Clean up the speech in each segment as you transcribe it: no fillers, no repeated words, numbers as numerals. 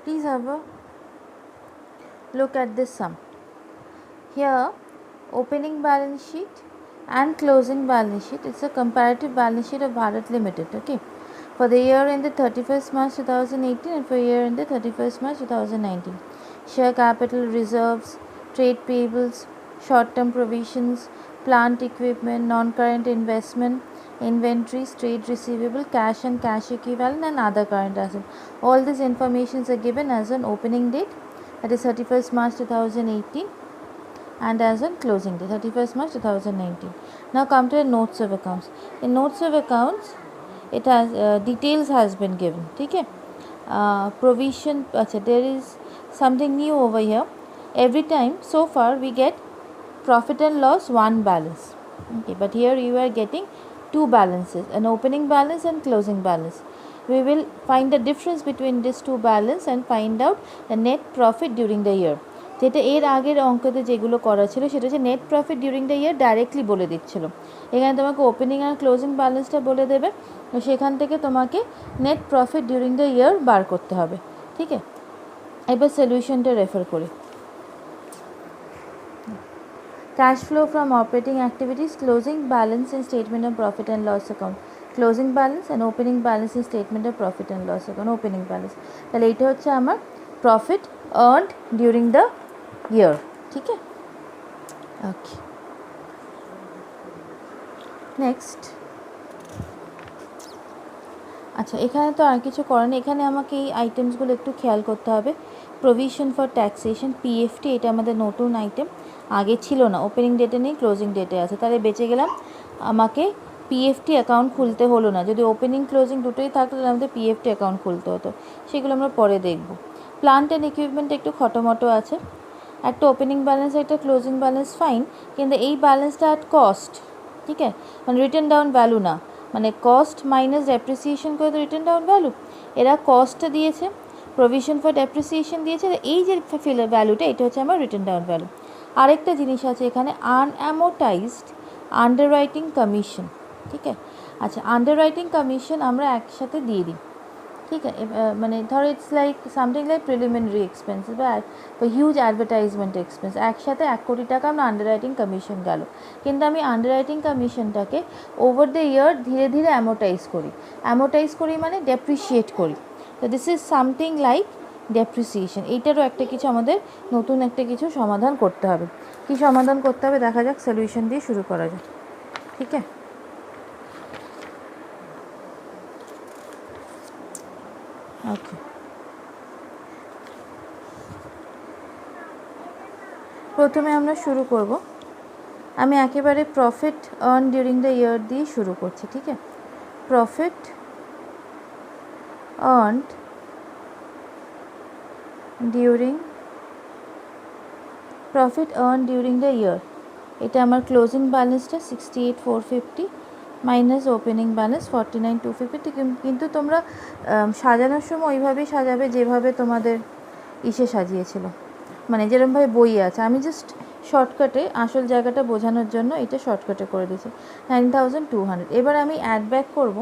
Please have a look at this sum. Here, opening balance sheet and closing balance sheet. It's a comparative balance sheet of Bharat Limited. Okay, for the year ended 31st March 2018 and for year ended 31st March 2019. Share capital, reserves, trade payables, short-term provisions, plant equipment, non-current investment, inventories, trade receivable, cash and cash equivalent, and other current assets. All these informations are given as an opening date, that is 31st March 2018, and as on closing date 31st March 2019. Now come to the notes of accounts. In notes of accounts, it has details has been given. Okay, provision. There is something new over here. Every time so far we get profit and loss one balance. Okay, but here you are getting two balances, an opening balance and closing balance. We will find the difference between these two balance and find out the net profit during the year. যেটা এর আগের অঙ্কতে যেগুলো করা ছিল সেটা হচ্ছে net profit during the year directly বলে দিচ্ছিল। এখানে তোমাকে ওপেনিং আর ক্লোজিং ব্যালেন্সটা বলে দেবে, সেখান থেকে তোমাকে net profit during the year বার করতে হবে। ঠিক আছে, এবার সলিউশনটা রেফার করি। Cash flow from operating activities, closing balance in statement of profit and loss account, closing balance and opening balance in statement of profit and loss account, opening balance. তাহলে এইটা হচ্ছে আমার profit earned during the year। ठीक है, okay. Next, আচ্ছা এখানে তো আর কিছু করার নেই, এখানে আমাকে এই আইটেমসগুলো একটু খেয়াল করতে হবে। প্রভিশন ফর ট্যাক্সেশন, পিএফটি, এটা আমাদের নতুন আইটেম, আগে ছিল না, ওপেনিং ডেটে নেই, ক্লোজিং ডেটে আছে, তাহলে বেঁচে গেলাম। আমাকে পিএফটি অ্যাকাউন্ট খুলতে হলো না, যদি ওপেনিং ক্লোজিং দুটোই থাকতো তাহলে আমাদের পিএফটি অ্যাকাউন্ট খুলতে হতো, সেগুলো আমরা পরে দেখব। প্লান্ট অ্যান্ড ইকুইপমেন্ট একটু খটোমটো আছে, একটা ওপেনিং ব্যালেন্স একটা ক্লোজিং ব্যালেন্স ফাইন, কিন্তু এই ব্যালেন্সটা অ্যাট কস্ট। ঠিক আছে, মানে রিটার্ন ডাউন ভ্যালু না, মানে কস্ট মাইনাস ডেপ্রিসিয়েশন করে তো রিটার্ন ডাউন ভ্যালু, এরা কস্টটা দিয়েছে, প্রভিশন ফর ডেপ্রিসিয়েশন দিয়েছে, এই যে ভ্যালুটা এটা হচ্ছে আমার রিটার্ন ডাউন ভ্যালু। আরেকটা জিনিস আছে এখানে, আনঅ্যামোটাইজড আন্ডার রাইটিং কমিশন। ঠিক আছে, আচ্ছা আন্ডার রাইটিং কমিশন আমরা একসাথে দিয়ে দিই। ঠিক আছে, মানে ধরো it's like something like preliminary expenses বা হিউজ অ্যাডভার্টাইজমেন্ট এক্সপেন্স, একসাথে 1 কোটি টাকা আমরা আন্ডার রাইটিং কমিশন গেল, কিন্তু আমি আন্ডার রাইটিং কমিশনটাকে ওভার দ্য ইয়ার ধীরে ধীরে অ্যামোটাইজ করি মানে ডেপ্রিসিয়েট করি। তো this is something like depreciation. এইটারও একটা কিছু আমাদের নতুন একটা কিছু সমাধান করতে হবে। কি সমাধান করতে হবে দেখা যাক, সলিউশন দিয়ে শুরু করা যাক। ঠিক আছে, ওকে। প্রথমে আমরা শুরু করব, আমি একেবারে প্রফিট আর্ন ডিউরিং দ্য ইয়ার দিয়ে শুরু করছি। ঠিক আছে, প্রফিট আর্নড ডিউরিং দ্য ইয়ার, এটা আমার ক্লোজিং ব্যালেন্সটা 68,450 মাইনাস ওপেনিং ব্যালেন্স 49,250। কিন্তু তোমরা সাজানোর সময় ওইভাবেই সাজাবে যেভাবে তোমাদের সাজিয়েছিল, মানে যেরকমভাবে বই আছে। আমি জাস্ট শর্টকাটে আসল জায়গাটা বোঝানোর জন্য এটা শর্টকাটে করে দিয়েছি, 9,200। এবার আমি অ্যাড ব্যাক করব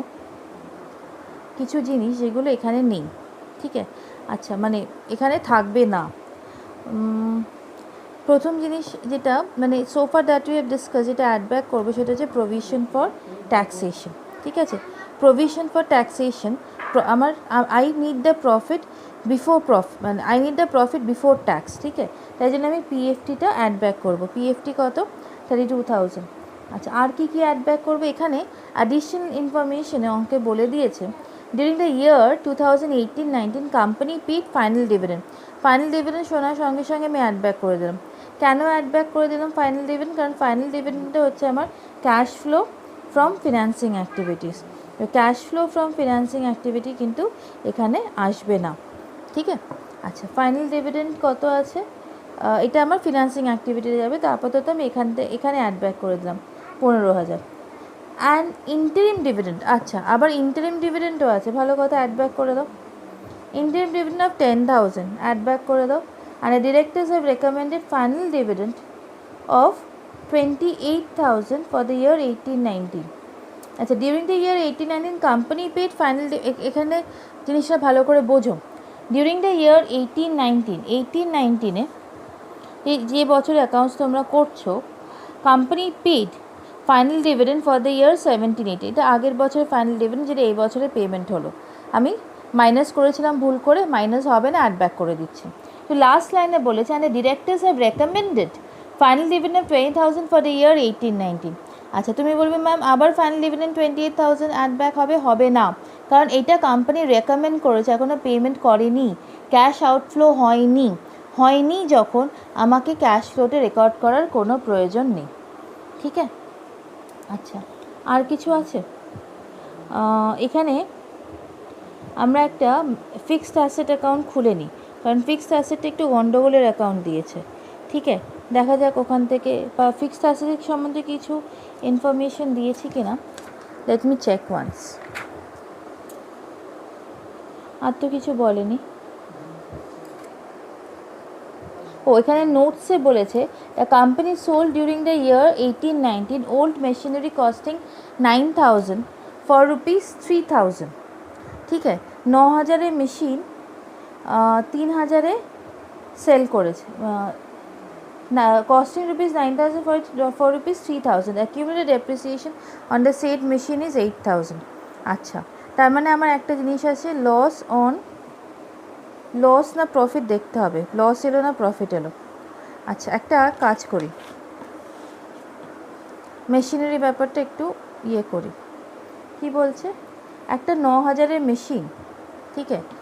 কিছু জিনিস যেগুলো এখানে নেই। ঠিক আছে, আচ্ছা মানে এখানে থাকবে না। প্রথম জিনিস যেটা মানে সোফার দ্যাট উই হ্যাভ ডিসকাস, যেটা অ্যাড ব্যাক করবো সেটা হচ্ছে প্রভিশন ফর ট্যাক্সেশন। ঠিক আছে, প্রভিশন ফর ট্যাক্সেশন, আমার আই নিড দ্য প্রফিট মানে I need the profit before tax. ঠিক আছে, তাই জন্য আমি পিএফটিটা অ্যাড ব্যাক করবো। পিএফটি কত? 32,000। আচ্ছা আর কি অ্যাড ব্যাক করবো, এখানে অ্যাডিশনাল ইনফরমেশনে অঙ্কে বলে দিয়েছে during the year 2018-19 company paid final dividend. Final dividend শোনার সঙ্গে সঙ্গে আমি অ্যাড ব্যাক করে দিলাম। কেন অ্যাড ব্যাক করে দিলাম ফাইনাল ডিভিডেন্ড? কারণ ফাইনাল ডিভিডেন্ডটা হচ্ছে আমার cash flow from financing activities. Cash flow from financing activity কিন্তু এখানে আসবে না। ঠিক আছে, আচ্ছা ফাইনাল ডিভিডেন্ড কত আছে, এটা আমার ফিনান্সিং অ্যাক্টিভিটিতে যাবে, তো আপাতত আমি এখানে অ্যাড ব্যাক করে দিলাম 15,000। অ্যান্ড ইন্টারিম ডিভিডেন্ড, আচ্ছা আবার ইন্টারিম ডিভিডেন্ডও আছে, ভালো কথা, অ্যাড ব্যাক করে দাও। Interim dividend of 10,000 add back করে দাও। And the directors have recommended final dividend of 28,000 for the year 18-19। আচ্ছা during the year 18-19 company paid final, এখানে জিনিসটা ভালো করে বোঝো। ডিউরিং দ্য ইয়ার 18-19 যে বছর অ্যাকাউন্টস তোমরা করছো, company paid final dividend for the year 17-18, এটা আগের বছরের ফাইনাল ডিভিডেন্ড, যেটা এই বছরে পেমেন্ট হলো। আমি মাইনাস করেছিলাম ভুল করে, মাইনাস হবে না, অ্যাড ব্যাক করে দিচ্ছি। তো লাস্ট লাইনে বলেছে and the directors have recommended final dividend 20,000 for the year 18-19। আচ্ছা, তুমি বলবে ম্যাম আবার ফাইনাল ডিভিডেন্ড 28,000 অ্যাড ব্যাক হবে? হবে না, কারণ এটা কোম্পানি রেকমেন্ড করেছে, এখনও পেমেন্ট করেনি, ক্যাশ আউটফ্লো হয়নি যখন আমাকে ক্যাশ ফ্লোতে রেকর্ড করার কোনো প্রয়োজন নেই। ঠিক আছে? আচ্ছা, আর কিছু আছে এখানে? আমরা একটা ফিক্সড অ্যাসেট অ্যাকাউন্ট খুলে নিই, কারণ ফিক্সড অ্যাসেটটা একটু গন্ডগোলের অ্যাকাউন্ট দিয়েছে। ঠিক আছে, দেখা যাক ওখান থেকে বা ফিক্সড অ্যাসেটের সম্বন্ধে কিছু ইনফরমেশন দিয়েছি কিনা। Let me check once. আর তো কিছু বলেনি। এখানে নোটসে বলেছে the company sold during the year 18-19 old machinery costing 9,000 for ₹3,000। ঠিক আছে, 9,000 মেশিন 3,000 সেল করেছে, না costing ₹9,000 for ₹3,000। Accumulated depreciation on the said machine is 8,000। আচ্ছা, তার মানে আমার একটা জিনিস আছে, লস না প্রফিট দেখতে হবে, লস এলো না প্রফিট এলো। আচ্ছা, একটা কাজ করি, মেশিনারি ব্যাপারটা একটু করি। কি বলছে? একটা 9,000 মেশিন, ঠিক আছে,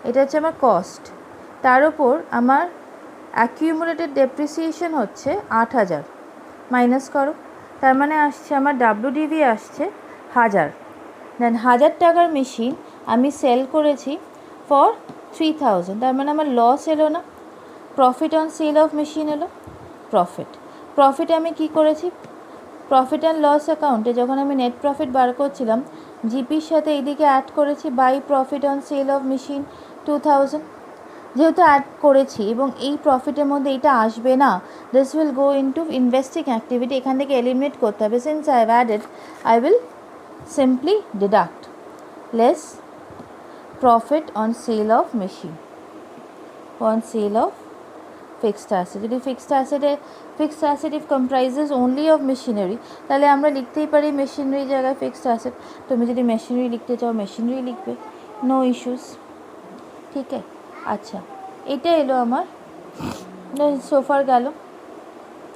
এটা হচ্ছে আমার কস্ট, তার ওপর আমার অ্যাকিউমুলেটেড ডেপ্রিসিয়েশন হচ্ছে 8,000, মাইনাস করো, তার মানে আসছে আমার WDV আসছে 1,000। দেন 1,000 টাকার মেশিন আমি সেল করেছি ফর 3,000, তার মানে আমার লস এলো না, profit on sale of machine এলো, প্রফিট আমি কি করেছি, প্রফিট অ্যান্ড লস অ্যাকাউন্টে যখন আমি নেট প্রফিট বার করছিলাম, জিপির সাথে এইদিকে অ্যাড করেছি by profit on sale of machine 2,000। যেহেতু অ্যাড করেছি এবং এই প্রফিটের মধ্যে এটা আসবে না, this will go into investing activity, এখান থেকে এলিমিনেট করতে হবে। Since I have added, I will simply deduct less profit on sale of machine on sale of fixed asset. যদি fixed asset if comprises only of machinery, তাহলে আমরা লিখতেই পারি machinery জায়গায় ফিক্সড অ্যাসেট। তুমি যদি মেশিনারি লিখতে চাও মেশিনারি লিখবে, নো ইস্যুস। ঠিক আছে, আচ্ছা, এটা এলো আমার সোফার গেল।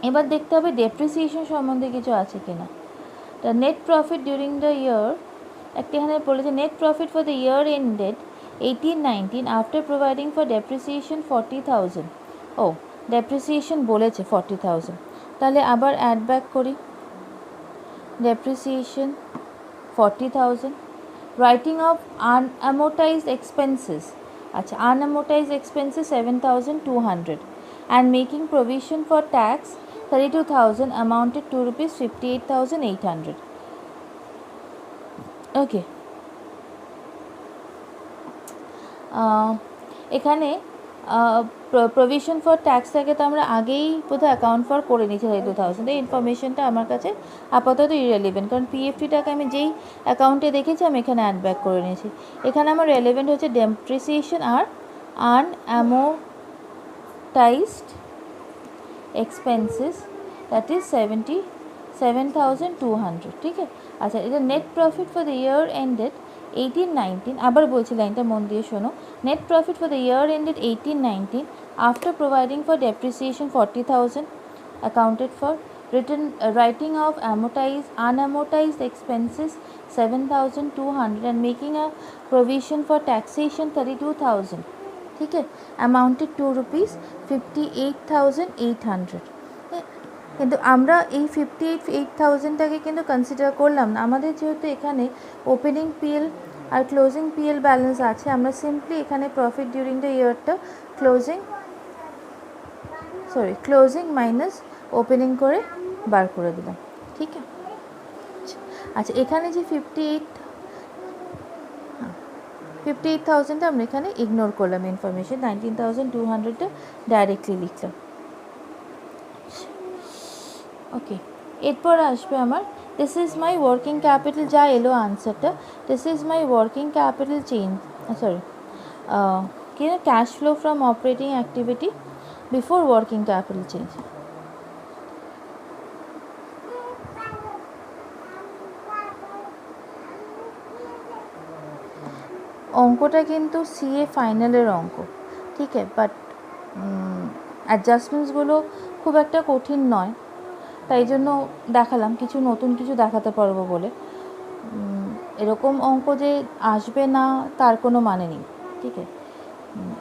এবার দেখতে হবে ডেপ্রিসিয়েশন সম্বন্ধে কিছু আছে কিনা। The net profit during the year, একটা এখানে বলেছে net profit for the year ended 18-19 after providing for depreciation 40,000। Depreciation বলেছে 40,000, তাহলে আবার অ্যাড ব্যাক করি, depreciation 40,000, writing off unamortised expenses, আচ্ছা unamortised expenses 7,200 and making provision for tax 32,000 amounted to ₹58,800। Okay, এখানে provision for ট্যাক্সটাকে তো আমরা আগেই বোধহয় অ্যাকাউন্ট ফর করে নিয়েছি 32,000। এই ইনফরমেশনটা আমার কাছে আপাতত ইরেলিভেন্ট, কারণ PFT-টাকে আমি যেই অ্যাকাউন্টে দেখেছি আমি এখানে অ্যাড ব্যাক করে নিয়েছি। এখানে আমার রেলেভেন্ট হচ্ছে ডেপ্রিসিয়েশন আর আনঅ্যামোর্টাইজড এক্সপেন্সেস, দ্যাট ইজ 7,200। ঠিক আছে, আচ্ছা, এটা net profit for the year ended 18-19, আবার বলছি লাইনটা মন দিয়ে শোনো। Net profit for the year ended 18-19 after providing for depreciation 40,000 accounted for, writing of unamortized expenses 7,200 and making a provision for taxation 32,000, ঠিক আছে, অ্যামাউন্টেড টু ₹58,800। কিন্তু আমরা এই 58,800টাকে কিন্তু কনসিডার করলাম না। আমাদের যেহেতু এখানে ওপেনিং পিএল আর ক্লোজিং পিএল ব্যালেন্স আছে, আমরা সিম্পলি এখানে প্রফিট ডিউরিং দ্য ইয়ারটা ক্লোজিং মাইনাস ওপেনিং করে বার করে দিলাম। ঠিক আছে, আচ্ছা, এখানে যে 58,000টা আমরা এখানে ইগনোর করলাম ইনফরমেশন, 19,200টা ডাইরেক্টলি লিখলাম। ওকে, এরপর আসবে আমার this is my working capital, যা এলো আনসারটা, this is my working capital change, কি না, cash flow from operating activity before working capital change. অঙ্কটা কিন্তু সিএ ফাইনালের অঙ্ক, ঠিক আছে, বাট অ্যাডজাস্টমেন্টসগুলো খুব একটা কঠিন নয়, তাই জন্য দেখালাম, কিছু নতুন কিছু দেখাতে পারবো বলে। এরকম অঙ্ক যে আসবে না তার কোনো মানে নেই, ঠিক আছে,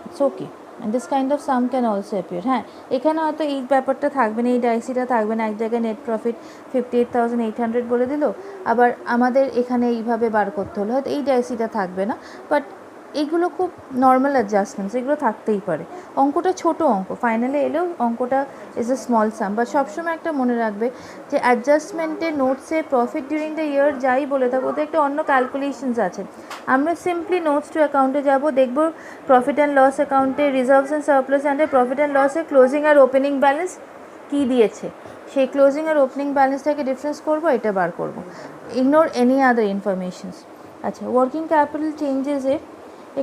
it's okay. This kind of some can also appear. হ্যাঁ, এখানে হয়তো এই ব্যাপারটা থাকবে না, এই ডাইসিটা থাকবে না, এক জায়গায় নেট প্রফিট 58,800 বলে দিল, আবার আমাদের এখানে এইভাবে বার করতে হলো, হয়তো এই ডাইসিটা থাকবে না, বাট এইগুলো খুব নর্মাল অ্যাডজাস্টমেন্টস, এগুলো থাকতেই পারে। অঙ্কটা ছোট অঙ্ক, ফাইনালে এলেও অঙ্কটা ইজ এ স্মল সাম, বা সবসময় একটা মনে রাখবে যে অ্যাডজাস্টমেন্টে নোটসে প্রফিট ডিউরিং দ্য ইয়ার যাই বলে থাকো, ওদের একটা অন্য ক্যালকুলেশনস আছে। আমরা সিম্পলি নোটস টু অ্যাকাউন্টে যাব, দেখব প্রফিট অ্যান্ড লস অ্যাকাউন্টে রিজার্ভস অ্যান্ড সারপ্লাস অ্যান্ডে প্রফিট অ্যান্ড লসে ক্লোজিং আর ওপেনিং ব্যালেন্স কী দিয়েছে, সেই ক্লোজিং আর ওপেনিং ব্যালেন্সটাকে ডিফারেন্স করবো, এটা বার করবো, ইগনোর এনি আদার ইনফরমেশনস। আচ্ছা, ওয়ার্কিং ক্যাপিটাল চেঞ্জেসে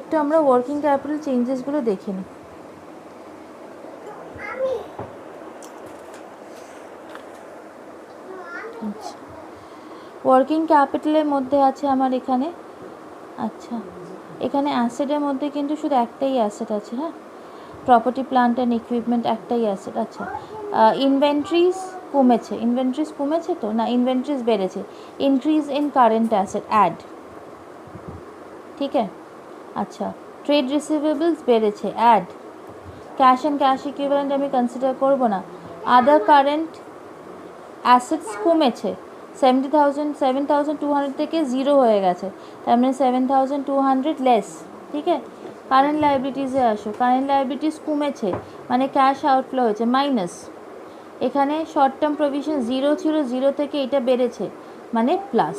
একটু আমরা ওয়ার্কিং ক্যাপিটাল চেঞ্জেসগুলো দেখে নিই। আচ্ছা, ওয়ার্কিং ক্যাপিটালের মধ্যে আছে আমার এখানে, আচ্ছা এখানে অ্যাসেটের মধ্যে কিন্তু শুধু একটাই অ্যাসেট আছে, হ্যাঁ, প্রপার্টি প্লান্ট অ্যান্ড ইকুইপমেন্ট একটাই অ্যাসেট। আচ্ছা, ইনভেন্টরিজ কমেছে তো না, ইনভেন্টরিজ বেড়েছে, increase in current asset add, ঠিক আছে। আচ্ছা, ট্রেড রিসিভেবলস বেড়েছে add, cash and cash equivalent আমি কনসিডার করব না, আদার কারেন্ট অ্যাসেটস কমেছে, 7,200 থেকে 0 হয়ে গেছে, তার মানে 7,200 লেস, ঠিক আছে। কারেন্ট লাইবিলিটিসে আসো, কারেন্ট লাইবিলিটিস কমেছে মানে ক্যাশ আউটফ্লো হয়েছে মাইনাস, এখানে শর্ট টার্ম প্রভিশন 0 ছিল, 0 থেকে এটা বেড়েছে মানে প্লাস,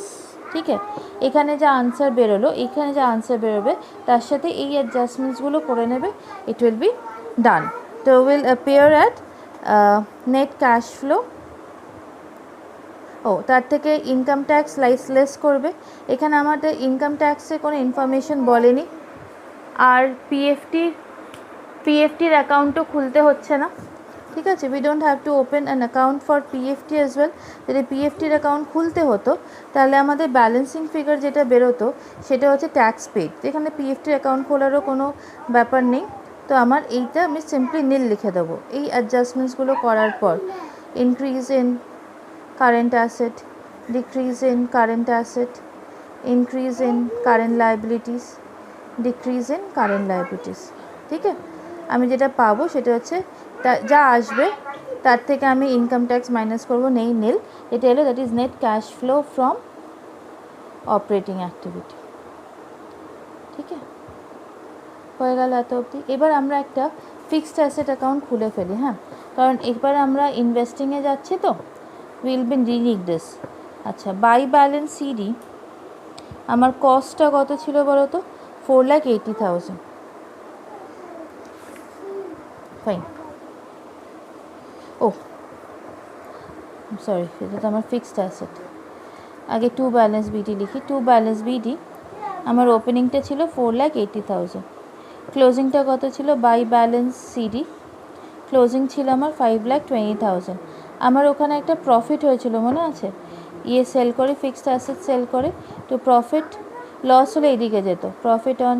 ঠিক আছে। এখানে যা আনসার বেরোলো, এখানে যা আনসার বেরোবে তার সাথে এই অ্যাডজাস্টমেন্টসগুলো করে নেবে, ইট উইল বি ডান। তো will appear at net cash flow. ও, তার থেকে ইনকাম ট্যাক্স লেস করবে, এখানে আমাদের ইনকাম ট্যাক্সে কোনো ইনফরমেশন বলেনি, আর পিএফটির অ্যাকাউন্টও খুলতে হচ্ছে না, ঠিক আছে। We don't have to open an account for PFT as well. যদি পিএফটির অ্যাকাউন্ট খুলতে হতো তাহলে আমাদের ব্যালেন্সিং ফিগার যেটা বেরোতো সেটা হচ্ছে ট্যাক্স পেড, এখানে পিএফটির অ্যাকাউন্ট খোলারও কোনো ব্যাপার নেই, তো আমার এইটা আমি সিম্পলি নীল লিখে দেবো। এই অ্যাডজাস্টমেন্টসগুলো করার পর increase in current asset, decrease in current asset, increase in current liabilities, decrease in current liabilities, ঠিক আছে। আমি যেটা পাবো সেটা হচ্ছে যা আসবে তার থেকে আমি ইনকাম ট্যাক্স মাইনাস করবো, নেই নীল, এটা এলো, that is net cash flow from operating activity, ঠিক আছে, হয়ে গেল এত অবধি। এবার আমরা একটা ফিক্সড অ্যাসেট অ্যাকাউন্ট খুলে ফেলি, হ্যাঁ, কারণ এবার আমরা ইনভেস্টিংয়ে যাচ্ছি তো, উইল বি রিডিং দিস। আচ্ছা, বাই ব্যালেন্স সিডি আমার কস্টটা কত ছিল বলো তো, 4,80,000, ফাইন। ও সরি, এটা তো আমার ফিক্সড অ্যাসেট, আগে টু ব্যালেন্স বিডি লিখি, টু ব্যালেন্স বিডি আমার ওপেনিংটা ছিল 4,80,000, ক্লোজিংটা কত ছিল, বাই ব্যালেন্স সিডি ক্লোজিং ছিল আমার 5,20,000, আমার ওখানে একটা প্রফিট হয়েছিল মনে আছে, ইয়ে সেল করে, ফিক্সড অ্যাসেট সেল করে, তো প্রফিট লস হলে এইদিকে যেত, profit on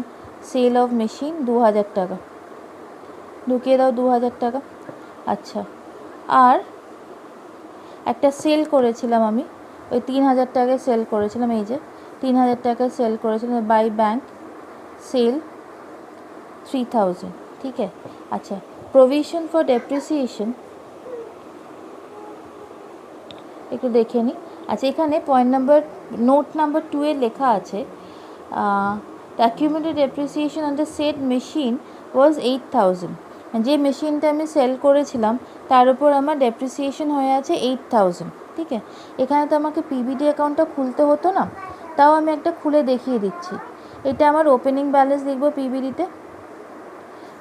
sale of machine 2,000 টাকা, ঢুকিয়ে দাও 2,000 টাকা। আচ্ছা, আর একটা সেল করেছিলাম আমি, ওই 3,000 টাকায় সেল করেছিলাম, এই যে 3,000 টাকায় সেল করেছিলাম, বাই ব্যাংক সেল 3,000, ঠিক আছে। আচ্ছা, প্রভিশন ফর ডেপ্রিসিয়েশন একটু দেখে নিই। আচ্ছা, এখানে পয়েন্ট নাম্বার নোট নাম্বার 2 এ লেখা আছে accumulated depreciation on the set machine was 8,000, যে মেশিনটা আমি সেল করেছিলাম তার উপর আমার ডেপ্রিসিয়েশন হয়ে আছে 8,000, ঠিক আছে। এখানে তো আমাকে পিবিডি অ্যাকাউন্টটা খুলতে হতো না, তাও আমি একটা খুলে দেখিয়ে দিচ্ছি। এটা আমার ওপেনিং ব্যালেন্স লিখবো পিবিডিতে,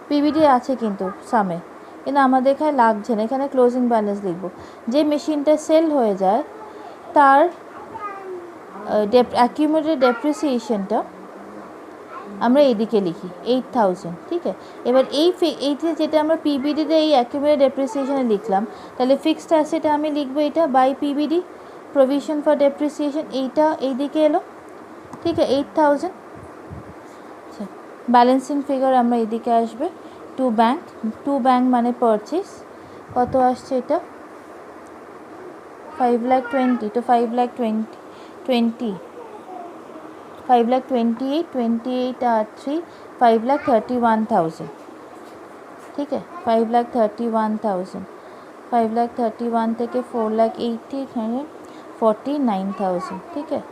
পিবিডি আছে কিন্তু সামে, কিন্তু আমাদের এখানে লাগছে না, এখানে ক্লোজিং ব্যালেন্স লিখবো। যে মেশিনটা সেল হয়ে যায় তার অ্যাকিউমুলেটেড ডেপ্রিসিয়েশনটা আমরা এদিকে লিখি 8000, ঠিক আছে। এবার এইটা যেটা আমরা পিবিডিতে এই অ্যাকুমুলেটেড ডেপ্রিসিয়েশনে লিখলাম, তাহলে ফিক্সড অ্যাসেটে আমি লিখবো এটা by PBD, provision for depreciation, এইটা এইদিকে এলো, ঠিক আছে, 8000। আচ্ছা, ব্যালেন্সিং ফিগার আমরা এদিকে আসবে, টু ব্যাঙ্ক মানে পারচেস, কত আসছে এটা 5,20,000, তো 5,20,000 5,28,000 আর 3 5,31,000, ঠিক আছে। 5,31,000, 5,31,000 থেকে 4,80,000 49,000, ঠিক আছে।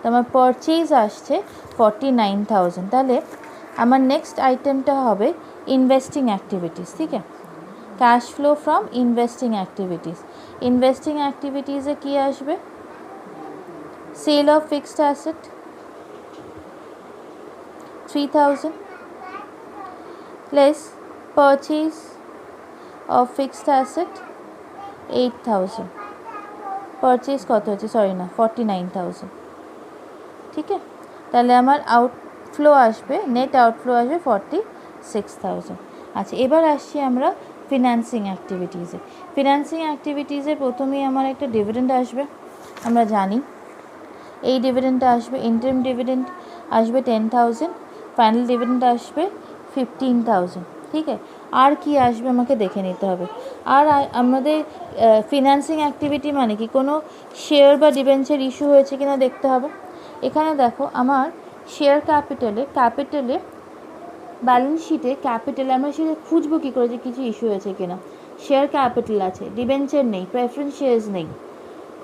তো আমার পারচেজ আসছে 49,000। তাহলে আমার নেক্সট আইটেমটা হবে ইনভেস্টিং অ্যাক্টিভিটিস, ঠিক আছে। Cash flow from investing activities. Investing অ্যাক্টিভিটিসে কী আসবে, sale of fixed asset 3,000 plus purchase of fixed asset 8,000, purchase কত হচ্ছে, 49,000, ঠিক আছে। তাহলে আমার আউটফ্লো আসবে, নেট আউটফ্লো আসবে 46,000। আচ্ছা, এবার আসছি আমরা ফিন্যান্সিং অ্যাক্টিভিটিসে। ফিন্যান্সিং অ্যাক্টিভিটিসে প্রথমেই আমার একটা ডিভিডেন্ড আসবে, আমরা জানি এই ডিভিডেন্ডটা আসবে, ইন্টারিম ডিভিডেন্ড আসবে 10,000, ফাইনাল ডিভিডেন্ড আসবে 15,000, ঠিক আছে। আর কি আসবে আমাকে দেখে নিতে হবে। আর আমাদের ফিন্যান্সিং অ্যাক্টিভিটি মানে কি, কোনো শেয়ার বা ডিবেঞ্চার ইস্যু হয়েছে কিনা দেখতে হবে। এখানে দেখো আমার শেয়ার ক্যাপিটালে ব্যালেন্স শিটে ক্যাপিটালে আমরা সেটা খুঁজবো কী করে যে কিছু ইস্যু হয়েছে কিনা। শেয়ার ক্যাপিটাল আছে, ডিবেঞ্চার নেই, প্রেফারেন্স শেয়ার্স নেই,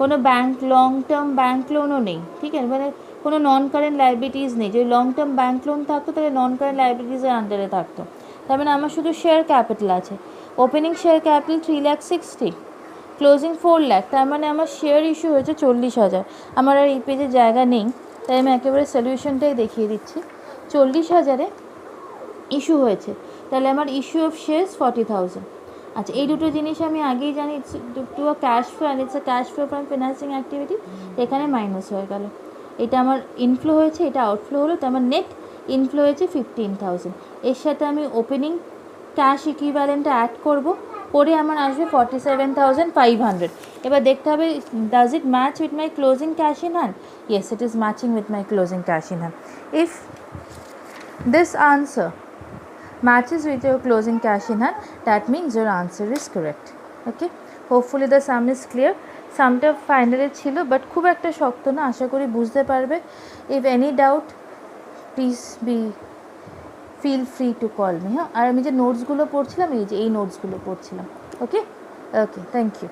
কোনো লং টার্ম ব্যাঙ্ক লোনও নেই, ঠিক আছে, মানে কোনো নন কারেন্ট লাইবিলিটিস নেই। যদি লং টার্ম ব্যাঙ্ক লোন থাকতো তাহলে নন কারেন্ট লাইবিলিটিসের আন্ডারে থাকতো, তার মানে আমার শুধু শেয়ার ক্যাপিটাল আছে। ওপেনিং শেয়ার ক্যাপিটাল 3,60,000, ক্লোজিং 4,00,000, তার মানে আমার শেয়ার ইস্যু হয়েছে 40,000। আমার আর এই পেজে জায়গা নেই, তাই আমি একেবারে সলিউশনটাই দেখিয়ে দিচ্ছি। 40,000-এ ইস্যু হয়েছে, তাহলে আমার ইস্যু অফ শেয়ার্স 40,000। আচ্ছা, এই দুটো জিনিস আমি আগেই জানি, to a cash flow and it's a cash flow from financing activity, এখানে মাইনাস হয়ে গেল। এটা আমার ইনফ্লো হয়েছে, এটা আউটফ্লো হলো, তো আমার নেট ইনফ্লো হয়েছে 15,000। এর সাথে আমি ওপেনিং ক্যাশ ইকুইভ্যালেন্টটা অ্যাড করব, করে আমার আসবে 47,500। এবার দেখতে হবে, does it match with my closing cash in hand? Yes, it is matching with my closing cash in hand. If this answer matches with your closing cash in hand, that means your answer is correct. Okay, hopefully the sum is clear. সামটা ফাইনালে ছিল, but খুব একটা শক্ত না, আশা করি বুঝতে পারবে। If any doubt please feel free to call me. হ্যাঁ, আর আমি যে নোটসগুলো পড়ছিলাম, এই নোটসগুলো পড়ছিলাম। Okay, thank you.